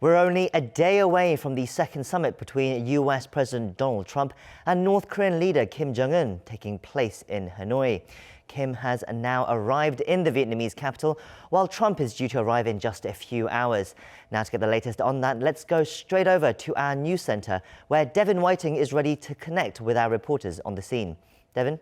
We're only a day away from the second summit between US President Donald Trump and North Korean leader Kim Jong-un taking place in Hanoi. Kim has now arrived in the Vietnamese capital, while Trump is due to arrive in just a few hours. Now to get the latest on that, let's go straight over to our news centre, where Devin Whiting is ready to connect with our reporters on the scene. Devin?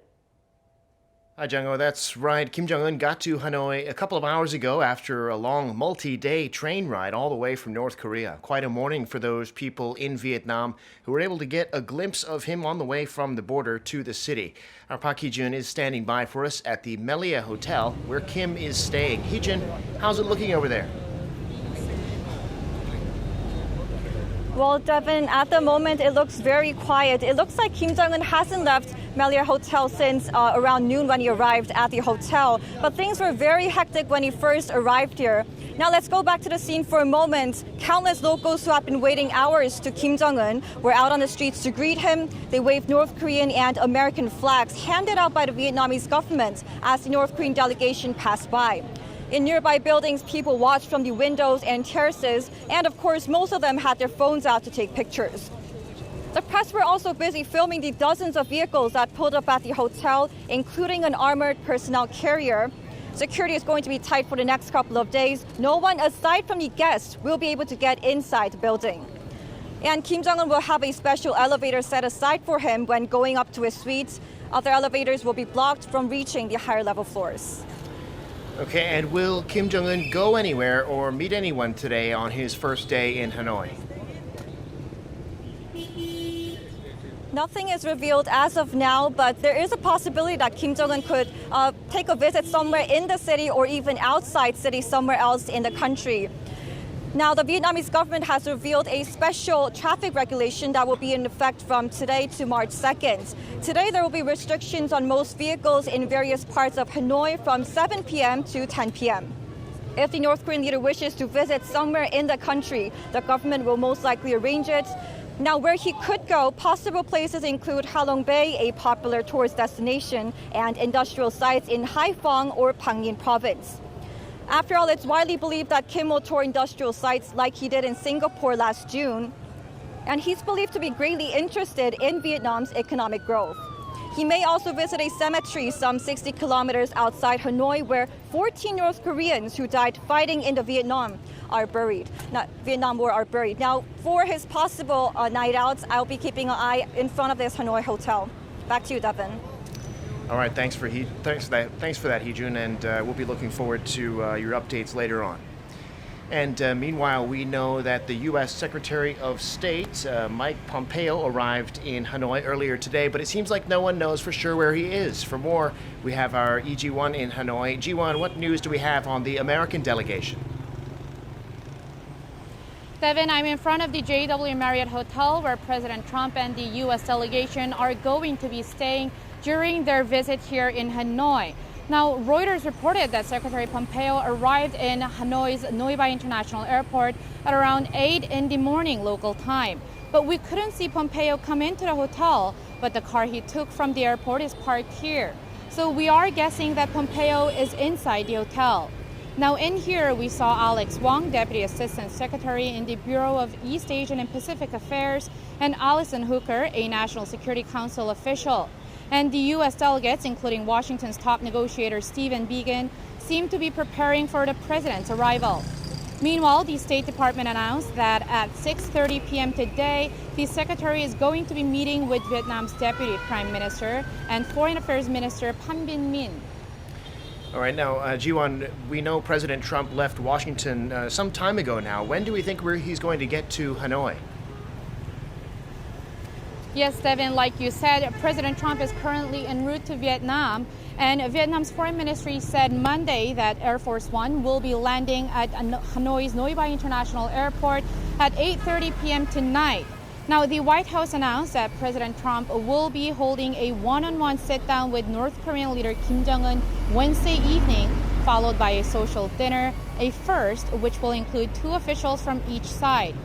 Hi, Jung-ho. That's right. Kim Jong-un got to Hanoi a couple of hours ago after a long multi-day train ride all the way from North Korea. Quite a morning for those people in Vietnam who were able to get a glimpse of him on the way from the border to the city. Our Park Hee-jun is standing by for us at the Melia Hotel where Kim is staying. Hee-jun, how's it looking over there? Well, Devin, at the moment, it looks very quiet. It looks like Kim Jong-un hasn't left Melia Hotel since around noon when he arrived at the hotel. But things were very hectic when he first arrived here. Now let's go back to the scene for a moment. Countless locals who have been waiting hours to Kim Jong-un were out on the streets to greet him. They waved North Korean and American flags handed out by the Vietnamese government as the North Korean delegation passed by. In nearby buildings, people watched from the windows and terraces, and of course, most of them had their phones out to take pictures. The press were also busy filming the dozens of vehicles that pulled up at the hotel, including an armored personnel carrier. Security is going to be tight for the next couple of days. No one, aside from the guests, will be able to get inside the building. And Kim Jong-un will have a special elevator set aside for him when going up to his suite. Other elevators will be blocked from reaching the higher level floors. Okay, and will Kim Jong-un go anywhere or meet anyone today on his first day in Hanoi? Nothing is revealed as of now, but there is a possibility that Kim Jong-un could take a visit somewhere in the city or even outside city somewhere else in the country. Now, the Vietnamese government has revealed a special traffic regulation that will be in effect from today to March 2nd. Today, there will be restrictions on most vehicles in various parts of Hanoi from 7 p.m. to 10 p.m. If the North Korean leader wishes to visit somewhere in the country, the government will most likely arrange it. Now, where he could go, possible places include Halong Bay, a popular tourist destination, and industrial sites in Haiphong or Phang Ninh province. After all, it's widely believed that Kim will tour industrial sites like he did in Singapore last June. And he's believed to be greatly interested in Vietnam's economic growth. He may also visit a cemetery some 60 kilometers outside Hanoi where 14 North Koreans who died fighting in the Vietnam War are buried. Now, for his possible night outs, I'll be keeping an eye in front of this Hanoi hotel. Back to you, Devin. All right, thanks for that, Hee-jun, and we'll be looking forward to your updates later on. And meanwhile, we know that the U.S. Secretary of State, Mike Pompeo, arrived in Hanoi earlier today, but it seems like no one knows for sure where he is. For more, we have our Ji-won in Hanoi. Ji-won, what news do we have on the American delegation? Devin, I'm in front of the JW Marriott Hotel where President Trump and the U.S. delegation are going to be staying during their visit here in Hanoi. Now, Reuters reported that Secretary Pompeo arrived in Hanoi's Noi Bai International Airport at around 8 in the morning local time. But we couldn't see Pompeo come into the hotel, but the car he took from the airport is parked here. So we are guessing that Pompeo is inside the hotel. Now in here, we saw Alex Wong, Deputy Assistant Secretary in the Bureau of East Asian and Pacific Affairs, and Allison Hooker, a National Security Council official. And the U.S. delegates, including Washington's top negotiator Stephen Biegun, seem to be preparing for the president's arrival. Meanwhile, the State Department announced that at 6:30 p.m. today, the secretary is going to be meeting with Vietnam's Deputy Prime Minister and Foreign Affairs Minister Pham Binh Minh. All right, now, Ji-won, we know President Trump left Washington some time ago now. When do we think he's going to get to Hanoi? Yes, Devin, like you said, President Trump is currently en route to Vietnam, and Vietnam's foreign ministry said Monday that Air Force One will be landing at Hanoi's Noi Bai International Airport at 8:30 p.m. tonight. Now, the White House announced that President Trump will be holding a one-on-one sit-down with North Korean leader Kim Jong-un Wednesday evening, followed by a social dinner, a first which will include 2 officials from each side.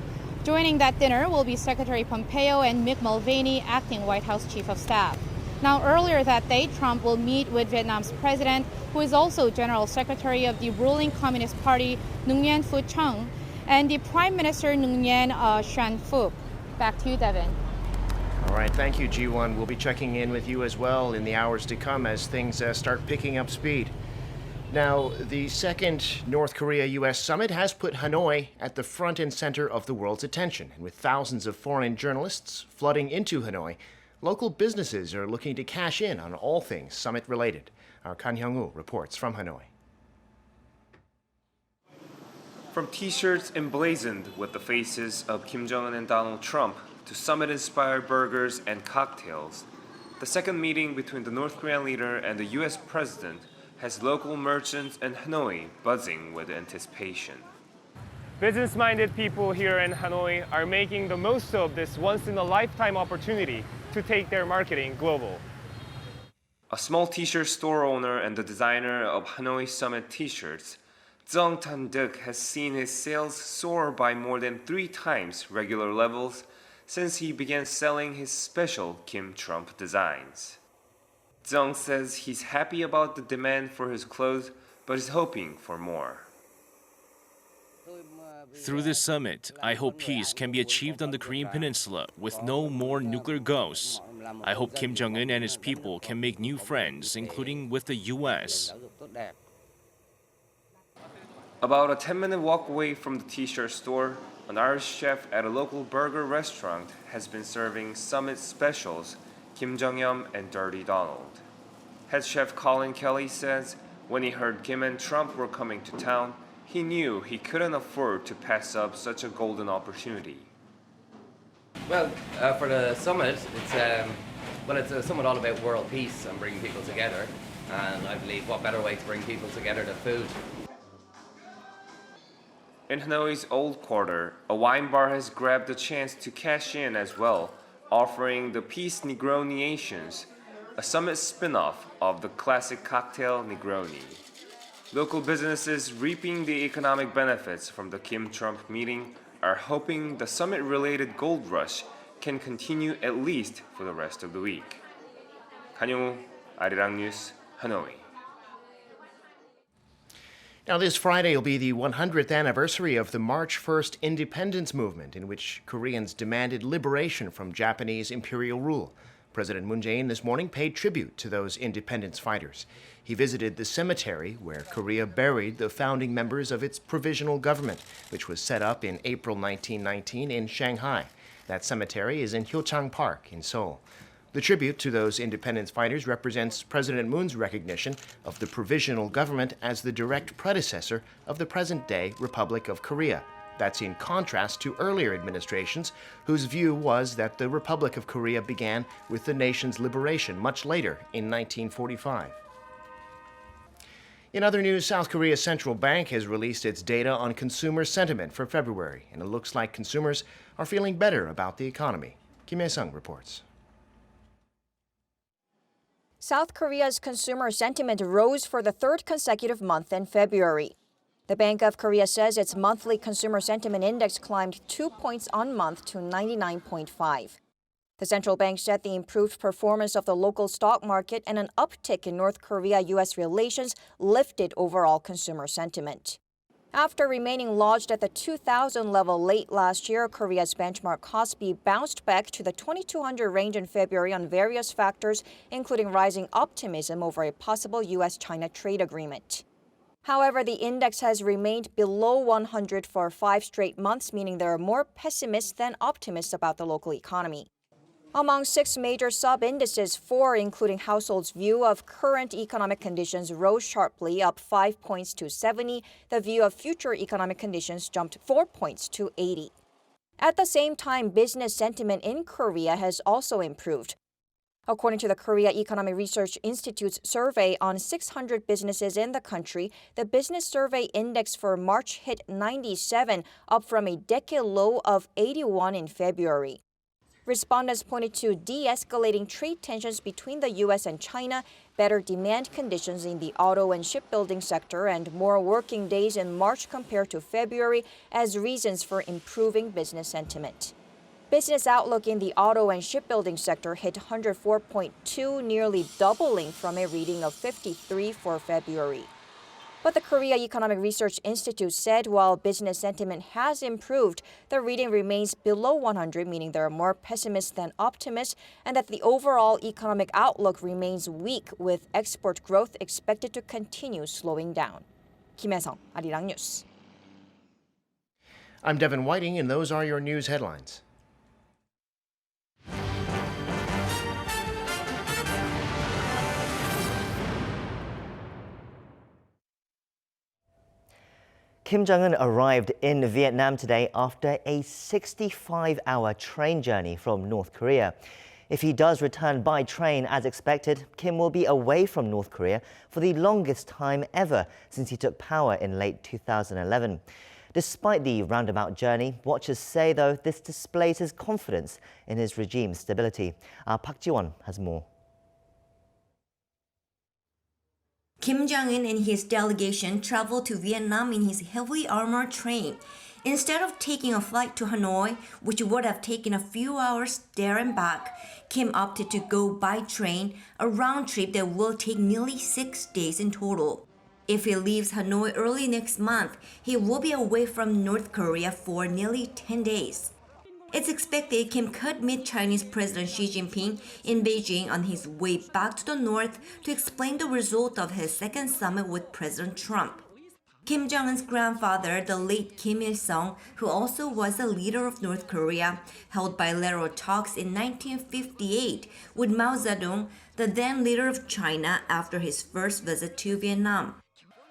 Joining that dinner will be Secretary Pompeo and Mick Mulvaney, acting White House Chief of Staff. Now, earlier that day, Trump will meet with Vietnam's president, who is also General Secretary of the ruling Communist Party, Nguyen Phu Trong, and the Prime Minister Nguyen Xuan Phuc. Back to you, Devin. All right, thank you, Ji-won. We'll be checking in with you as well in the hours to come as things start picking up speed. Now, the second North Korea-U.S. summit has put Hanoi at the front and center of the world's attention. And with thousands of foreign journalists flooding into Hanoi, local businesses are looking to cash in on all things summit-related. Our Kim Jongun reports from Hanoi. From T-shirts emblazoned with the faces of Kim Jong-un and Donald Trump to summit-inspired burgers and cocktails, the second meeting between the North Korean leader and the U.S. president has local merchants in Hanoi buzzing with anticipation. Business-minded people here in Hanoi are making the most of this once-in-a-lifetime opportunity to take their marketing global. A small t-shirt store owner and the designer of Hanoi Summit t-shirts, Zong Tan-duk has seen his sales soar by more than 3 times regular levels since he began selling his special Kim Trump designs. Zong says he's happy about the demand for his clothes, but is hoping for more. Through this summit, I hope peace can be achieved on the Korean Peninsula with no more nuclear ghosts. I hope Kim Jong-un and his people can make new friends, including with the U.S. About a 10-minute walk away from the t-shirt store, an Irish chef at a local burger restaurant has been serving summit specials, Kim Jong-un and Dirty Donald. Head chef Colin Kelly says when he heard Kim and Trump were coming to town, he knew he couldn't afford to pass up such a golden opportunity. Well, for the summit, it's a summit all about world peace and bringing people together. And I believe what better way to bring people together than food. In Hanoi's Old Quarter, a wine bar has grabbed the chance to cash in as well, offering the Peace Negroniations, a summit spin-off of the classic cocktail Negroni. Local businesses reaping the economic benefits from the Kim-Trump meeting are hoping the summit-related gold rush can continue at least for the rest of the week. Kim Jongun, Arirang News, Hanoi. Now, this Friday will be the 100th anniversary of the March 1st independence movement, in which Koreans demanded liberation from Japanese imperial rule. President Jaein this morning paid tribute to those independence fighters. He visited the cemetery where Korea buried the founding members of its provisional government, which was set up in April 1919 in Shanghai. That cemetery is in Hyochang Park in Seoul. The tribute to those independence fighters represents President Moon's recognition of the provisional government as the direct predecessor of the present-day Republic of Korea. That's in contrast to earlier administrations, whose view was that the Republic of Korea began with the nation's liberation much later in 1945. In other news, South Korea's central bank has released its data on consumer sentiment for February, and it looks like consumers are feeling better about the economy. Kim Hae-sung reports. South Korea's consumer sentiment rose for the 3rd consecutive month in February. The Bank of Korea says its monthly consumer sentiment index climbed 2 points on month to 99.5. The central bank said the improved performance of the local stock market and an uptick in North Korea-U.S. relations lifted overall consumer sentiment. After remaining lodged at the 2,000 level late last year, Korea's benchmark Kospi bounced back to the 2,200 range in February on various factors, including rising optimism over a possible U.S.-China trade agreement. However, the index has remained below 100 for 5 straight months, meaning there are more pessimists than optimists about the local economy. Among 6 major sub-indices, 4, including households' view of current economic conditions, rose sharply, up 5 points to 70. The view of future economic conditions jumped 4 points to 80. At the same time, business sentiment in Korea has also improved. According to the Korea Economic Research Institute's survey on 600 businesses in the country, the Business Survey Index for March hit 97, up from a decade low of 81 in February. Respondents pointed to de-escalating trade tensions between the U.S. and China, better demand conditions in the auto and shipbuilding sector, and more working days in March compared to February as reasons for improving business sentiment. Business outlook in the auto and shipbuilding sector hit 104.2, nearly doubling from a reading of 53 for February. But the Korea Economic Research Institute said while business sentiment has improved, the reading remains below 100, meaning there are more pessimists than optimists, and that the overall economic outlook remains weak, with export growth expected to continue slowing down. Kim Jongun, Arirang News. I'm Devin Whiting, and those are your news headlines. Kim Jong-un arrived in Vietnam today after a 65-hour train journey from North Korea. If he does return by train as expected, Kim will be away from North Korea for the longest time ever since he took power in late 2011. Despite the roundabout journey, watchers say, though, this displays his confidence in his regime's stability. Our Park Ji-won has more. Kim Jong-un and his delegation traveled to Vietnam in his heavily armored train. Instead of taking a flight to Hanoi, which would have taken a few hours there and back, Kim opted to go by train, a round trip that will take nearly 6 days in total. If he leaves Hanoi early next month, he will be away from North Korea for nearly 10 days. It's expected Kim could meet Chinese President Xi Jinping in Beijing on his way back to the north to explain the result of his second summit with President Trump. Kim Jong-un's grandfather, the late Kim Il-sung, who also was the leader of North Korea, held bilateral talks in 1958 with Mao Zedong, the then leader of China, after his first visit to Vietnam.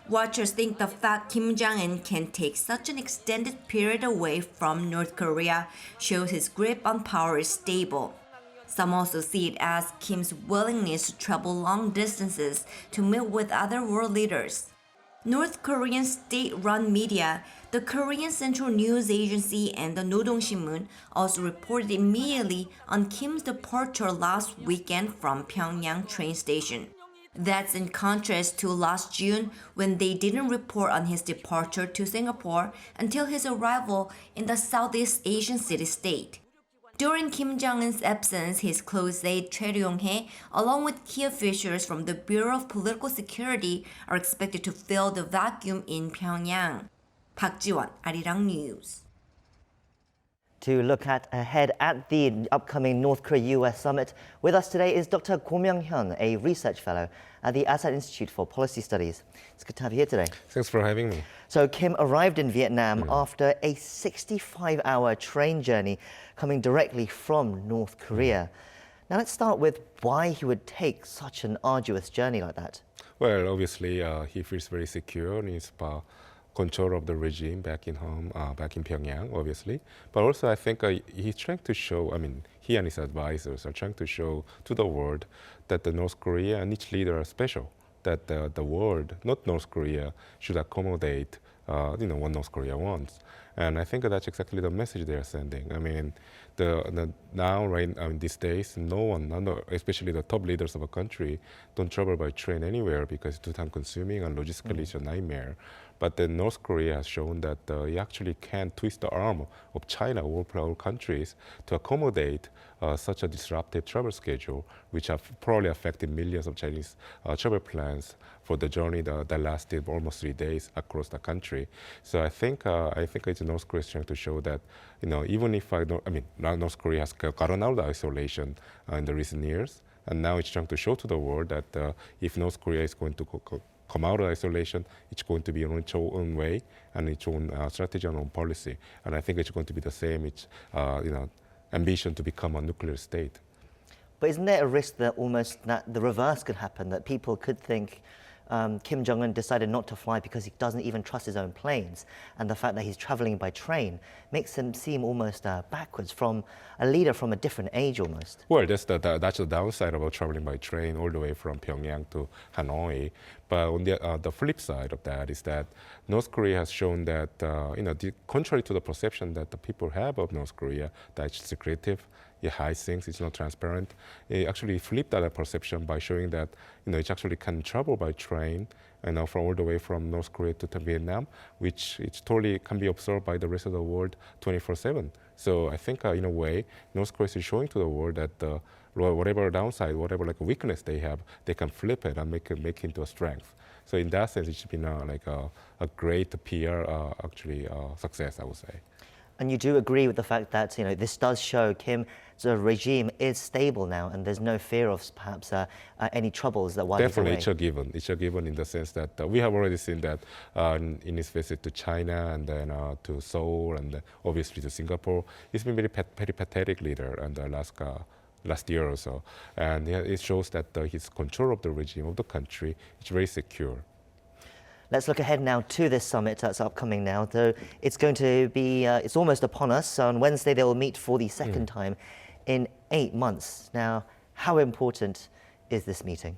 Watchers think the fact Kim Jong-un can take such an extended period away from North Korea shows his grip on power is stable. Some also see it as Kim's willingness to travel long distances to meet with other world leaders. North Korean state-run media, the Korean Central News Agency and the Nodong Sinmun also reported immediately on Kim's departure last weekend from Pyongyang train station. That's in contrast to last June, when they didn't report on his departure to Singapore until his arrival in the Southeast Asian city-state. During Kim Jong-un's absence, his close aide Choi Ryong-hae, along with key officials from the Bureau of Political Security, are expected to fill the vacuum in Pyongyang. Park Ji-won, Arirang News. To look ahead at the upcoming North Korea-U.S. summit, with us today is Dr Kim Junghyun, a research fellow at the Assad Institute for Policy Studies. It's good to have you here today. Thanks for having me. So Kim arrived in Vietnam after a 65-hour train journey coming directly from North Korea. Now let's start with why he would take such an arduous journey like that. Well, obviously, he feels very secure in his control of the regime back in home, back in Pyongyang, obviously. But also, I think he's trying to show, he and his advisors are trying to show to the world that the North Korea and each leader are special, that the world, not North Korea, should accommodate what North Korea wants. And I think that's exactly the message they are sending. These days, no one, especially the top leaders of a country, don't travel by train anywhere because it's too time consuming and logistically it's a nightmare. But then North Korea has shown that you actually can twist the arm of China or all countries to accommodate such a disruptive travel schedule, which have probably affected millions of Chinese travel plans for the journey that lasted almost 3 days across the country. So I think it's North Korea trying to show that, even if now North Korea has gotten out of isolation in the recent years, and now it's trying to show to the world that if North Korea is going to come out of isolation, it's going to be on its own way and its own strategy and own policy. And I think it's going to be the same, its ambition to become a nuclear state. But isn't there a risk that the reverse could happen, that people could think Kim Jong-un decided not to fly because he doesn't even trust his own planes, and the fact that he's traveling by train makes him seem almost backwards, from a leader from a different age almost? Well, that's the downside about traveling by train all the way from Pyongyang to Hanoi. But on the flip side of that is that North Korea has shown that, contrary to the perception that the people have of North Korea, that it's secretive, it hides things, it's not transparent. It actually flipped that perception by showing that, it actually can travel by train, from all the way from North Korea to Vietnam, which it totally can be observed by the rest of the world 24/7. So I think, in a way, North Korea is showing to the world that whatever downside, whatever like weakness they have, they can flip it and make it into a strength. So in that sense, it's been a great PR success, I would say. And you do agree with the fact that this does show Kim's regime is stable now, and there's no fear of perhaps any troubles that while Definitely, he's away. it's a given. It's a given in the sense that we have already seen that in his visit to China and then to Seoul and obviously to Singapore. He's been very pathetic leader in the last year or so, and it shows that his control of the regime of the country is very secure. Let's look ahead now to this summit that's upcoming now. Though it's going to be, it's almost upon us. On Wednesday, they will meet for the second time in 8 months. Now, how important is this meeting?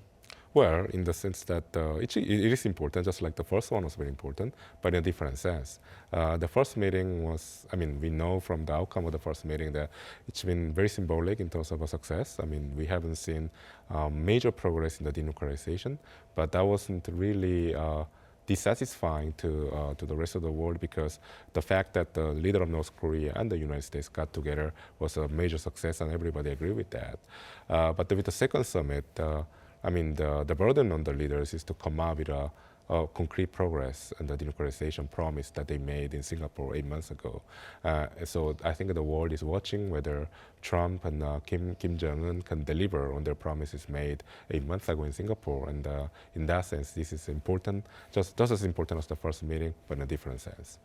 Well, in the sense that it is important, just like the first one was very important, but in a different sense. The first meeting was, we know from the outcome of the first meeting that it's been very symbolic in terms of a success. We haven't seen major progress in the denuclearization, but that wasn't really dissatisfying to the rest of the world, because the fact that the leader of North Korea and the United States got together was a major success, and everybody agreed with that. But with the second summit, the burden on the leaders is to come up with a concrete progress and the denuclearization promise that they made in Singapore 8 months ago. So I think the world is watching whether Trump and Kim Jong-un can deliver on their promises made 8 months ago in Singapore. And in that sense, this is important, just as important as the first meeting, but in a different sense.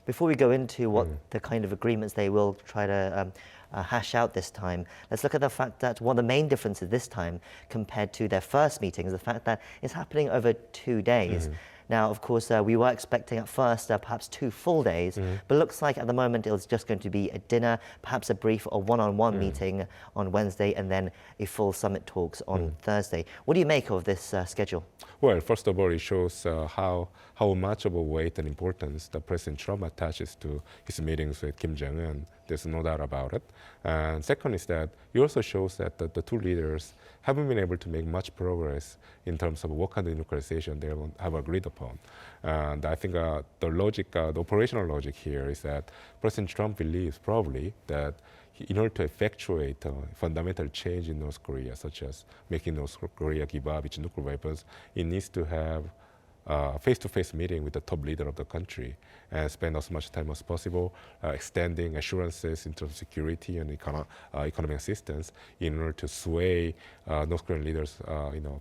Before we go into what the kind of agreements they will try to hash out this time, let's look at the fact that one of the main differences this time compared to their first meeting is the fact that it's happening over 2 days. Now, of course, we were expecting at first perhaps 2 full days, but it looks like at the moment it was just going to be a dinner, perhaps a brief or one-on-one meeting on Wednesday, and then a full summit talks on Thursday. What do you make of this schedule? Well, first of all, it shows how much of a weight and importance that President Trump attaches to his meetings with Kim Jong-un. There's no doubt about it. And second is that it also shows that the two leaders haven't been able to make much progress in terms of what kind of denuclearization they have agreed upon. And I think the logic, the operational logic here is that President Trump believes probably that in order to effectuate fundamental change in North Korea, such as making North Korea give up its nuclear weapons, it needs to have face-to-face meeting with the top leader of the country and spend as much time as possible extending assurances in terms of security and economic assistance in order to sway North Korean leaders'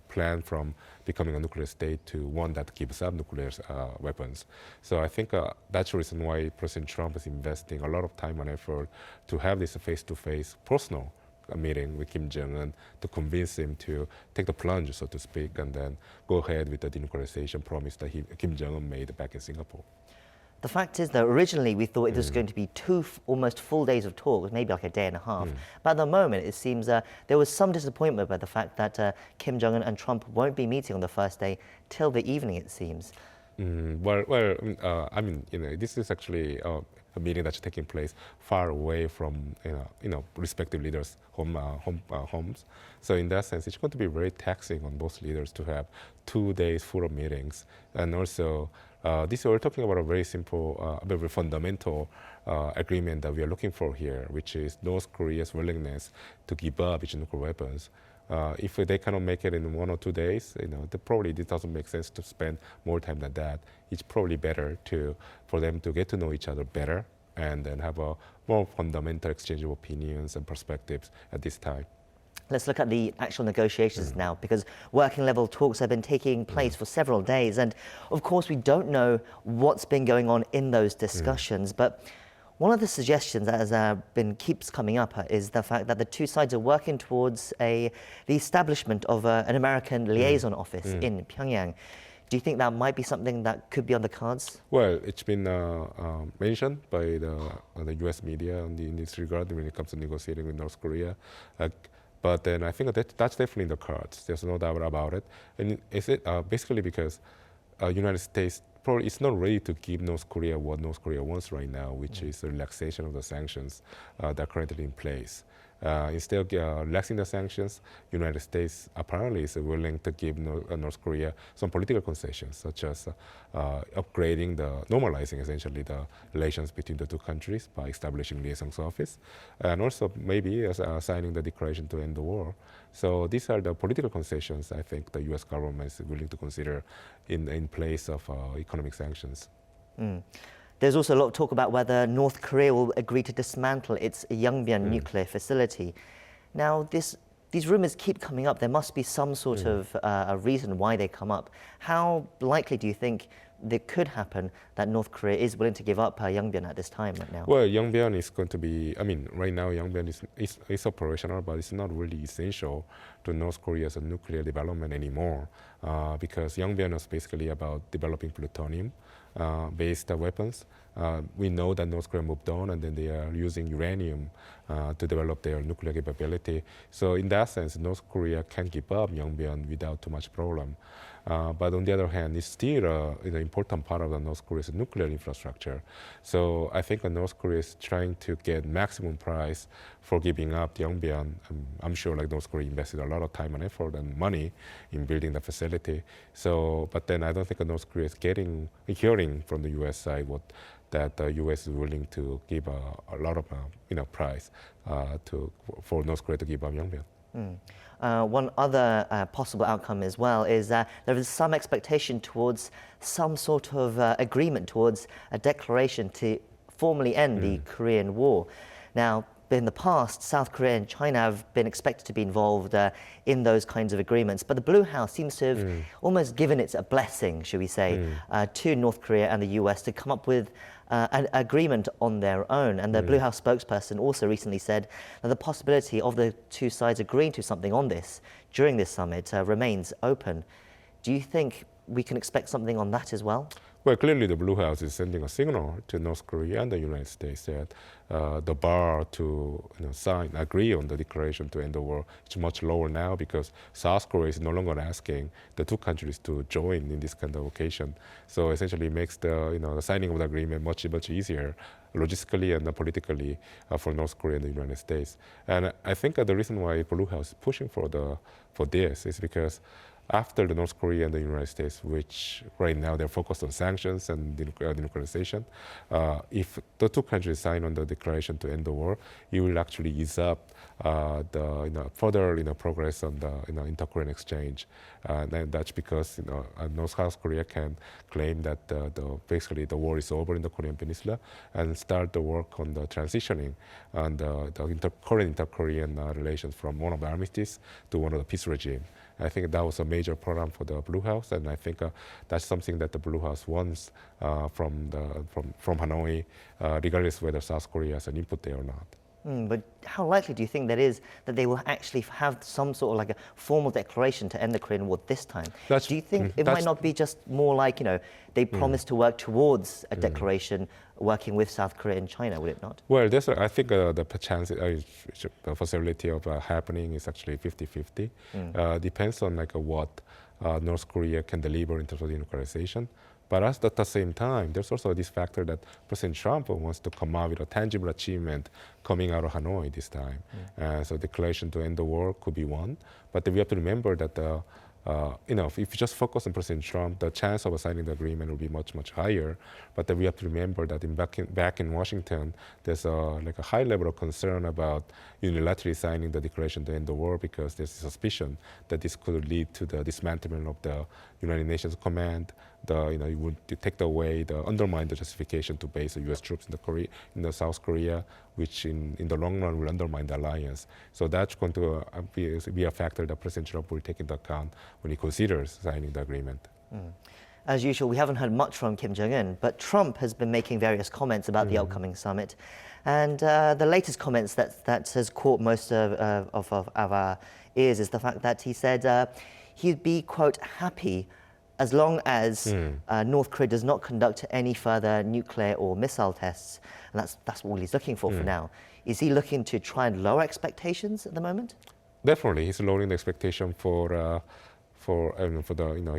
plan from becoming a nuclear state to one that gives up nuclear weapons. So I think that's the reason why President Trump is investing a lot of time and effort to have this face-to-face personal meeting with Kim Jong-un to convince him to take the plunge, so to speak, and then go ahead with the denuclearization promise that Kim Jong-un made back in Singapore. The fact is that originally we thought it was going to be 2 almost full days of talk, maybe like a day and a half. But at the moment, it seems there was some disappointment by the fact that Kim Jong-un and Trump won't be meeting on the first day till the evening, it seems. This is actually a meeting that's taking place far away from respective leaders' homes. So in that sense, it's going to be very taxing on both leaders to have 2 days full of meetings. And also, we're talking about a very simple, very fundamental agreement that we are looking for here, which is North Korea's willingness to give up its nuclear weapons. If they cannot make it in 1 or 2 days, probably it doesn't make sense to spend more time than that. It's probably better for them to get to know each other better and then have a more fundamental exchange of opinions and perspectives at this time. Let's look at the actual negotiations now, because working level talks have been taking place for several days. And of course, we don't know what's been going on in those discussions. But one of the suggestions that has keeps coming up is the fact that the two sides are working towards the establishment of an American liaison office in Pyongyang. Do you think that might be something that could be on the cards? Well, it's been mentioned by the U.S. media in this regard when it comes to negotiating with North Korea. But then I think that's definitely in the cards. There's no doubt about it. And is it basically because United States probably is not ready to give North Korea what North Korea wants right now, which is the relaxation of the sanctions that are currently in place. Instead of relaxing the sanctions, United States apparently is willing to give North Korea some political concessions, such as normalizing essentially the relations between the two countries by establishing liaison's office, and also maybe signing the declaration to end the war. So these are the political concessions I think the U.S. government is willing to consider in place of economic sanctions. There's also a lot of talk about whether North Korea will agree to dismantle its Yongbyon nuclear facility. Now, these rumors keep coming up. There must be some sort of a reason why they come up. How likely do you think it could happen that North Korea is willing to give up Yongbyon at this time right now? Well, Yongbyon is going to be, right now Yongbyon is operational, but it's not really essential to North Korea's nuclear development anymore because Yongbyon is basically about developing plutonium-based weapons. We know that North Korea moved on and then they are using uranium to develop their nuclear capability. So in that sense, North Korea can give up Yongbyon without too much problem. But on the other hand, it's still an important part of the North Korea's nuclear infrastructure. So I think North Korea is trying to get maximum price for giving up Yongbyon. I'm sure North Korea invested a lot of time and effort and money in building the facility. So, but then I don't think North Korea is hearing from the U.S. side that the U.S. is willing to give a lot of price for North Korea to give up Yongbyon. One other possible outcome as well is that there is some expectation towards some sort of agreement, towards a declaration to formally end the Korean War. Now, in the past, South Korea and China have been expected to be involved in those kinds of agreements, but the Blue House seems to have almost given it a blessing, should we say, to North Korea and the US to come up with an agreement on their own. And the Blue House spokesperson also recently said that the possibility of the two sides agreeing to something on this during this summit remains open. Do you think we can expect something on that as well? Well, clearly the Blue House is sending a signal to North Korea and the United States that the bar to agree on the declaration to end the war is much lower now because South Korea is no longer asking the two countries to join in this kind of occasion. So essentially it makes the signing of the agreement much easier logistically and politically for North Korea and the United States. And I think the reason why Blue House is pushing for this is because after the North Korea and the United States, which right now they're focused on sanctions and denuclearization, if the two countries sign on the declaration to end the war, it will actually ease up the further progress on the inter-Korean exchange. And that's because South Korea can claim that basically the war is over in the Korean Peninsula and start the work on the transitioning and the current inter-Korean relations from one of the armistice to one of the peace regime. I think that was a major program for the Blue House, and I think that's something that the Blue House wants from Hanoi, regardless whether South Korea has an input there or not. But how likely do you think that is that they will actually have some sort of a formal declaration to end the Korean War this time? Do you think it might not be just more like, they promise to work towards a declaration working with South Korea and China, would it not? Well, I think the chance, the possibility of happening is actually 50-50. Depends on what North Korea can deliver in terms of denuclearization. But at the same time, there's also this factor that President Trump wants to come out with a tangible achievement coming out of Hanoi this time. So declaration to end the war could be one. But we have to remember that if you just focus on President Trump, the chance of signing the agreement will be much, much higher. But we have to remember that back in Washington, there's a high level of concern about unilaterally signing the declaration to end the war because there's a suspicion that this could lead to the dismantlement of the United Nations Command. You would undermine the justification to base the U.S. troops in the South Korea, which in the long run will undermine the alliance. So that's going to be a factor that President Trump will take into account when he considers signing the agreement. As usual, we haven't heard much from Kim Jong-un, but Trump has been making various comments about the upcoming summit. And the latest comments that has caught most of our ears is the fact that he said he'd be, quote, happy as long as North Korea does not conduct any further nuclear or missile tests. And that's all he's looking for now. Is he looking to try and lower expectations at the moment? Definitely, he's lowering the expectation for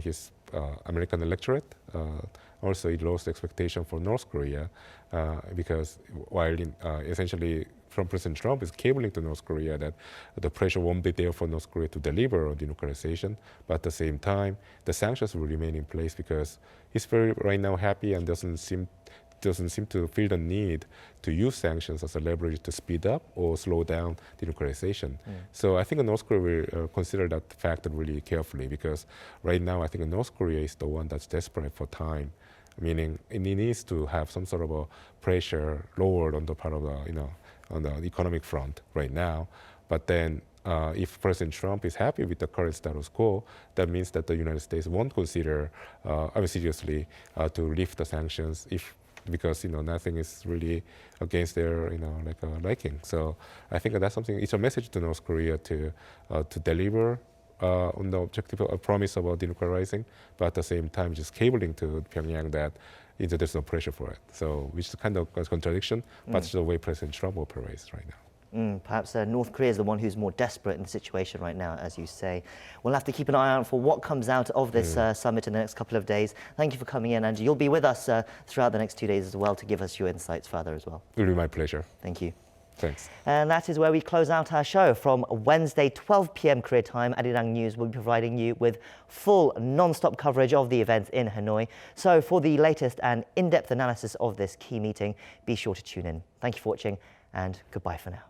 his American electorate. also it lost expectation for North Korea because while essentially President Trump is cabling to North Korea that the pressure won't be there for North Korea to deliver on denuclearization, but at the same time, the sanctions will remain in place because he's very right now happy and doesn't seem to feel the need to use sanctions as a leverage to speed up or slow down denuclearization. So I think North Korea will consider that factor really carefully because right now I think North Korea is the one that's desperate for time, meaning it needs to have some sort of a pressure lowered on the part of the, on the economic front right now. But then if President Trump is happy with the current status quo, that means that the United States won't consider, seriously, to lift the sanctions because nothing is really against their liking. So I think that's something. It's a message to North Korea to deliver on the objective promise about denuclearizing, but at the same time just cabling to Pyongyang that there's no pressure for it. So which is kind of a contradiction, but it's the way President Trump operates right now. Perhaps North Korea is the one who's more desperate in the situation right now, as you say. We'll have to keep an eye out for what comes out of this summit in the next couple of days. Thank you for coming in, and you'll be with us throughout the next 2 days as well to give us your insights further as well. It will be my pleasure. Thank you. Thanks. And that is where we close out our show. From Wednesday, 12 p.m. Korea time, Arirang News will be providing you with full non-stop coverage of the events in Hanoi. So for the latest and in-depth analysis of this key meeting, be sure to tune in. Thank you for watching, and goodbye for now.